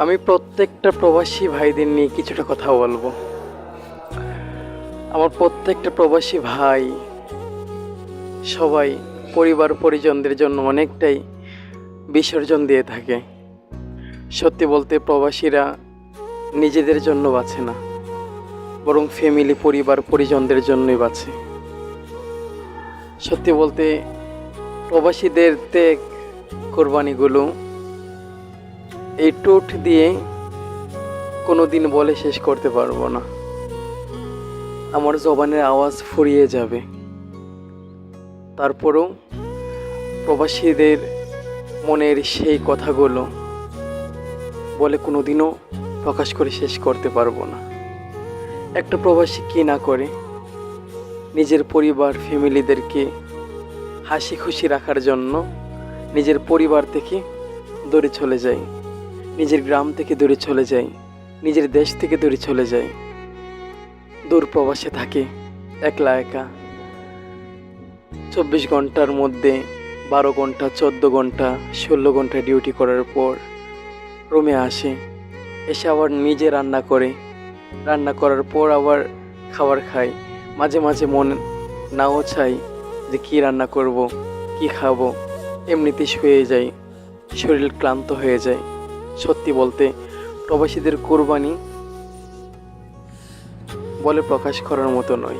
আমি প্রত্যেকটা প্রবাসী ভাইদের নিয়ে কিছুটা কথা বলবো। আমার প্রত্যেকটা প্রবাসী ভাই সবাই পরিবার পরিজনদের জন্য অনেকটাই বিসর্জন দিয়ে থাকে। সত্যি বলতে প্রবাসীরা নিজেদের জন্য বাঁচে না, বরং ফ্যামিলি পরিবার পরিজনদের জন্যই বাঁচে। সত্যি বলতে প্রবাসীদের ত্যাগ কোরবানিগুলো এই টুট দিয়ে কোনো দিন বলে শেষ করতে পারবো না। আমার জবানের আওয়াজ ফুরিয়ে যাবে। তারপরেও প্রবাসীদের মনের সেই কথাগুলো বলে কোনোদিনও প্রকাশ করে শেষ করতে পারবো না। একটা প্রবাসী কী না করে নিজের পরিবার ফ্যামিলিদেরকে হাসি খুশি রাখার জন্য নিজের পরিবার থেকে দূরে চলে যায়, নিজের গ্রাম থেকে দূরে চলে যায়, নিজের দেশ থেকে দূরে চলে যায়, দূর প্রবাসে থাকে একলা একা। 24 ঘন্টার মধ্যে 12 ঘন্টা 14 ঘন্টা 16 ঘন্টা ডিউটি করার পর রুমে আসে, এসে আবার নিজে রান্না করে, রান্না করার পর আবার খাবার খায়। মাঝে মাঝে মন নাও চাই যে কী রান্না করব, কি খাবো, এমনিতেই শুয়ে যাই, শরীর ক্লান্ত হয়ে যায়। সত্যি বলতে প্রবাসীদের কোরবানি বলে প্রকাশ করার মতো নয়।